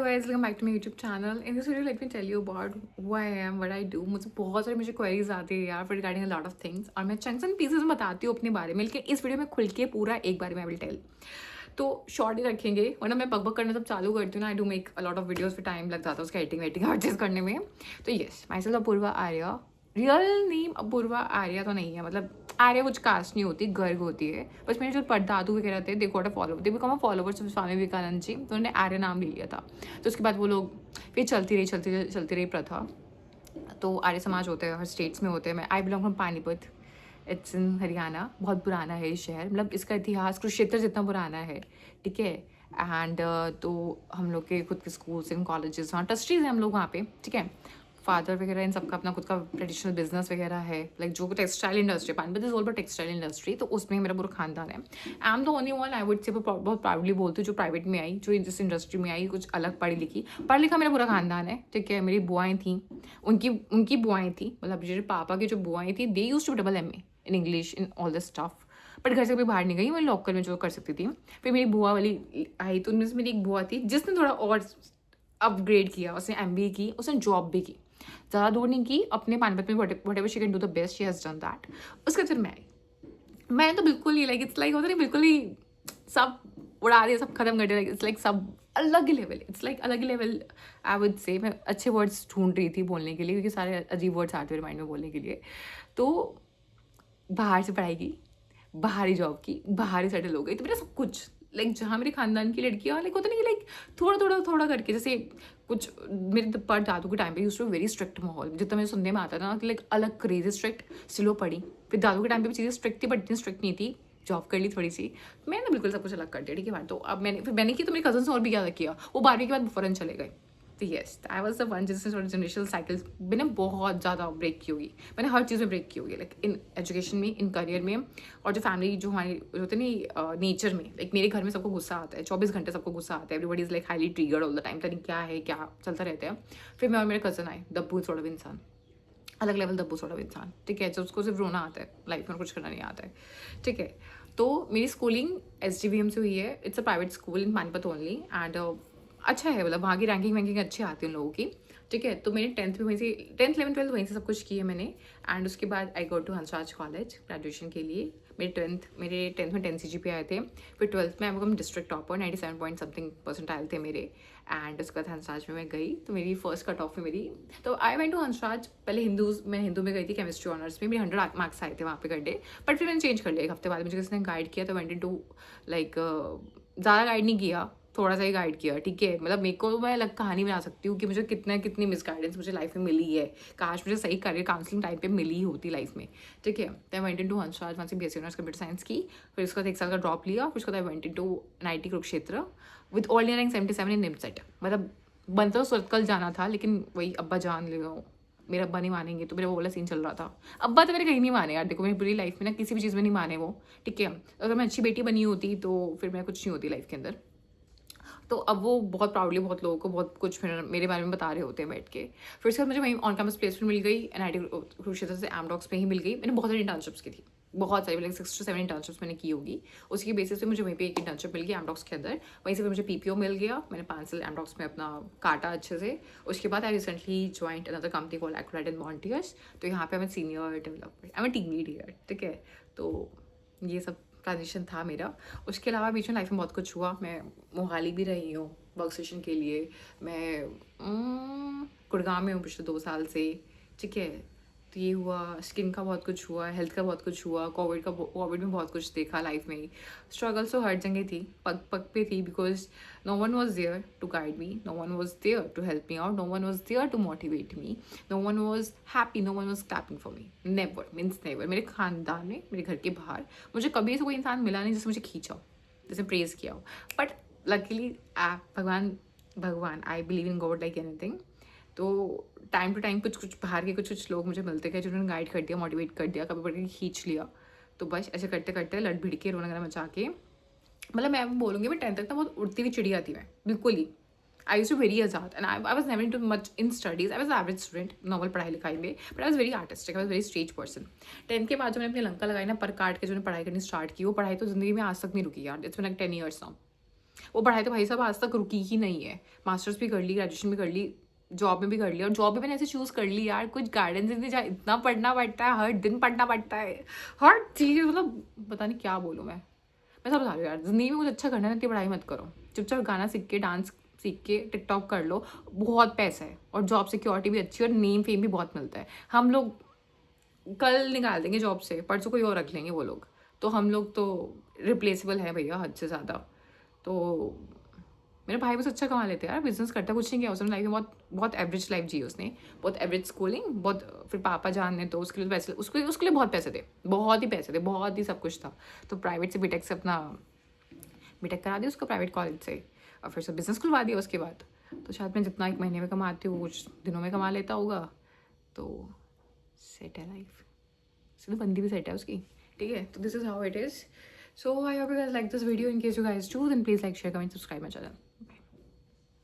Guys, welcome back to my YouTube channel. In this video, let me tell you about who I am, what I do. मुझे queries आती है यार regarding a lot of things और मैं chunks and pieces में बताती हूँ अपने बारे में, लेकिन इस वीडियो में खुल के पूरा एक बार में आई विल टेल। तो शॉर्ट ही रखेंगे वरना मैं बकबक करना जब चालू करती हूँ ना, I do make a lot of videos, फिर टाइम लग जाता है उसका एडिटिंग वेटिंग हर चीज़ करने में। तो yes, myself Apoorva Arya. Real name Apoorva Arya तो नहीं है, मतलब आर्या कुछ कास्ट नहीं होती, गर्ग होती है। बस मेरे जो परदादू वगैरह थे, they got a follow, they become a followers of Swami Vivekananda ji, तो उन्होंने आर्य नाम ले लिया था। तो उसके बाद वो लोग फिर चलती रही प्रथा। तो आर्य समाज होते हैं, हर स्टेट्स में होते हैं। मैं I belong from Panipat, it's in Haryana. बहुत पुराना है ये शहर, मतलब इसका इतिहास कुरुक्षेत्र जितना पुराना है, ठीक है। एंड तो हम लोग के खुद के स्कूल्स एंड कॉलेजेस, वहाँ ट्रस्टीज हैं हम लोग वहाँ पे, ठीक है। फादर वगैरह इन सबका अपना खुद का ट्रेडिशनल बिजनेस वगैरह है, लाइक जो textile industry, Panipat is all about textile industry, तो उसमें मेरा पूरा खानदान है। I am the only one, I would say बहुत प्राउडली बोलती हूँ, जो प्राइवेट में आई, जो इस इंडस्ट्री में आई, कुछ अलग पढ़ी लिखी। पढ़ा लिखा मेरा पूरा खानदान है, ठीक है। मेरी बुआएं थी, उनकी उनकी बुआएं थी, मतलब मेरे पापा की जो बुआएं थी, they use to double MA in English in all the stuff. But घर से कभी बाहर नहीं गई, मैं लोकल में जो कर सकती थी। फिर मेरी बुआ वाली आई, तो उनमें से मेरी एक बुआ थी जिसने थोड़ा और अपग्रेड किया, उसने MBA की, उसने जॉब भी की, ज़्यादा दूर नहीं की, अपने पानीपत में what ever she can do the best, she has done that. उसके फिर मैं तो बिल्कुल ही लाइक, इट्स लाइक होता नहीं, बिल्कुल ही सब उड़ा दिया, सब खत्म कर दिया। लाइक इट्स लाइक सब अलग ही लेवल, इट्स लाइक अलग ही लेवल। आई वुड से मैं अच्छे वर्ड्स ढूंढ रही थी बोलने के लिए, क्योंकि सारे अजीब वर्ड्स आते मेरे माइंड में बोलने के लिए। तो बाहर से पढ़ाई की, बाहर ही जॉब की, बाहर ही सेटल हो गई, तो मेरा सब कुछ लाइक जहाँ मेरे खानदान की लड़कियाँ लाइक होता नहीं कि लाइक थोड़ा करके, जैसे कुछ मेरे पर दादू के टाइम पे यूज टू वेरी स्ट्रिक्ट माहौल, जितना मुझे सुनने में आता था ना कि लाइक अलग क्रेजी स्ट्रिक्ट, स्लो पड़ी। फिर दादू के टाइम पे भी चीज़ें स्ट्रिक्ट थी, बट इतनी स्ट्रिक्ट नहीं थी। जॉब कर ली थोड़ी सी, मैंने बिल्कुल सब कुछ अलग कर दिया, ठीक है बात। तो अब मैंने की, तो मेरे कजन और भी ज़्यादा किया, वो 12वीं के बाद फ़ौरन चले गए। तो yes, I was the one जिसने थोड़ा जनरेशनल साइकिल्स मैंने बहुत ज़्यादा ब्रेक की होगी, मैंने हर चीज़ में ब्रेक की होगी, लाइक इन एजुकेशन में, इन करियर में, और जो फैमिली जो हमारी होते नहीं नेचर में। लाइक मेरे घर में सबको गुस्सा आता है, 24 घंटे सबको गुस्सा आता है, everybody is like highly triggered all the time, तनी क्या है क्या चलता रहता है। फिर मैं और मेरे कज़न आए, दब्बू थोड़ा भी इंसान, अलग लेवल दब्बू थोड़ा भी इंसान, ठीक है, जो उसको सिर्फ रोना आता है, लाइफ में कुछ करना नहीं आता है, ठीक है। तो मेरी स्कूलिंग SGVM से हुई है, it's a private school in Panipat only, and अच्छा है, मतलब वहाँ की रैंकिंग वैंकिंग अच्छी आती है उन लोगों की, ठीक है। तो मैंने 10th में वहीं से, 10th 11th 12th वहीं से सब कुछ किया मैंने। एंड उसके बाद I go to Hansraj college graduation के लिए। मेरे टेंथ में 10 CGPA आए थे। फिर 12th में I become district topper, 97 point something percent आए थे मेरे। एंड उसके बाद हंसराज में मैं गई, तो मेरी फर्स्ट कट ऑफ में मेरी, तो आई वेंट टू हंसराज। पहले मैं हिंदू में गई थी, केमिस्ट्री ऑनर्स में, मेरे 100 मार्क्स आए थे वहाँ पे करने। बट फिर मैंने चेंज कर लिया एक हफ्ते बाद, मुझे किसी ने गाइड किया, तो वेंट इनटू लाइक ज़्यादा गाइड नहीं किया, थोड़ा सा ही गाइड किया, ठीक है। मतलब मेरे को, मैं अलग कहानी बना सकती हूँ कि मुझे कितनी मिसगाइडेंस मुझे लाइफ में मिली है, काश मुझे सही करियर काउंसलिंग टाइम पे मिली होती लाइफ में, ठीक है। तो आई वेंट इनटू हंसराज, वहाँ से BSc ऑनर्स कंप्यूटर साइंस की। फिर उसके बाद 1 साल का ड्रॉप लिया, फिर उसके बाद I went into NIT Kurukshetra with all India rank 77 इन निमसेट। मतलब बनता तो सुरतकल जाना था, लेकिन वही अब्बा जान ले गए, मेरे अब्बा नहीं मानेंगे, तो मेरा वो वाला सीन चल रहा था। अब्बा तो मेरे कहीं नहीं माने यार, देखो मेरी पूरी लाइफ में ना किसी भी चीज़ में नहीं माने वो, ठीक है। अगर मैं अच्छी बेटी बनी होती तो फिर मैं कुछ नहीं होती लाइफ के अंदर। तो अब वो बहुत प्राउडली बहुत लोगों को बहुत कुछ मेरे बारे में बता रहे होते हैं बैठ के। फिर उसके बाद मुझे वहीं ऑन कैंपस प्लेसमेंट मिल गई, NIT कुरुक्षेत्र से एमडॉक्स में ही मिल गई। मैंने बहुत सारी इंटर्नशिप्स की थी, बहुत सारी, लाइक 6 to 7 इंटर्नशिप्स मैंने की होगी। उसकी बेसिस पे मुझे वहीं पे एक इंटर्नशिप मिल गई एमडॉक्स के अंदर। वहीं से फिर मुझे PPO मिल गया, मैंने 5 साल एमडॉक्स में अपना काटा अच्छे से। उसके बाद I recently joint another company called Aqualite and volunteers. तो यहाँ पे मैं senior developer, I am team lead here, ठीक है। तो ये सब ट्रांजिशन था मेरा। उसके अलावा बीच में लाइफ में बहुत कुछ हुआ। मैं मोहाली भी रही हूँ वर्क सेशन के लिए, मैं गुड़गांव में हूँ पिछले 2 साल से, ठीक है। तो ये हुआ, स्किन का बहुत कुछ हुआ, हेल्थ का बहुत कुछ हुआ, कोविड में बहुत कुछ देखा लाइफ में। स्ट्रगल्स तो हर जगह थी, पग पग पे थी, because no one was there to guide me, no one was there to help me out, no one was there to motivate me, no one was happy, no one was clapping for me, never means never. मेरे खानदान में, मेरे घर के बाहर मुझे कभी ऐसा कोई इंसान मिला नहीं जिससे मुझे खींचा हो, जिसने प्रेज किया हो। बट लकीली भगवान I believe in God like anything. तो टाइम टू टाइम कुछ बाहर के कुछ लोग मुझे मिलते गए, जिन्होंने गाइड कर दिया, मोटिवेट कर दिया, कभी बढ़ के खींच लिया। तो बस ऐसे करते करते लड़ भिड़ के रोना गाना मचा के, मतलब मैं बोलूँगी मैं 10th तक ना बहुत उड़ती हुई चिड़िया थी मैं, बिल्कुल ही। आई यूज टू वेरी आजाद and I was never into much in studies. I was average student normal पढ़ाई लिखाई में, but I was very artistic, I was very straight person. 10th के बाद जो मैंने अपनी लंका लगाई ना, पर काट के जो मैंने पढ़ाई करनी स्टार्ट की, वो पढ़ाई तो जिंदगी में आज तक नहीं रुकी यार। It's been like 10 years now, वो पढ़ाई तो भाई साहब आज तक रुकी ही नहीं है। मास्टर्स भी कर ली, ग्रेजुएशन भी कर ली, जॉब में भी कर लिया, और जॉब भी मैंने ऐसे चूज़ कर ली यार, कुछ गाइडेंस नहीं, जहाँ इतना पढ़ना पड़ता है, हर दिन पढ़ना पड़ता है, हर चीज़, मतलब पता नहीं क्या बोलूँ मैं सब बता रही हूँ यार, ज़िंदगी में कुछ अच्छा करना है ना, इतनी पढ़ाई मत करो, चुपचाप गाना सीख के, डांस सीख के टिकटॉक कर लो, बहुत पैसा है, और जॉब सिक्योरिटी भी अच्छी है, और नेम फेम भी बहुत मिलता है। हम लोग कल निकाल देंगे जॉब से, परसों कोई और रख लेंगे वो लोग, तो हम लोग तो रिप्लेसेबल है भैया, हद से ज़्यादा। तो मेरे भाई बस अच्छा कमा लेते हैं यार, बिजनेस करता, कुछ नहीं किया उसने लाइफ में, बहुत बहुत एवरेज लाइफ जी उसने, बहुत एवरेज स्कूलिंग, बहुत, फिर पापा जान ने तो उसके लिए पैसे, उसके लिए बहुत पैसे थे, बहुत ही पैसे थे, बहुत ही सब कुछ था। तो प्राइवेट से बीटेक से अपना बीटेक करा दिया उसको प्राइवेट कॉलेज से, और फिर से बिजनेस खुलवा दिया उसके बाद। तो शायद मैं जितना एक महीने में कमाती हूँ कुछ दिनों में कमा लेता होगा, तो सेट है लाइफ, सीधे बंदी भी सेट है उसकी, ठीक है। तो this is how it is. So I hope you guys like this video, in case you guys do then please like share comment subscribe my channel.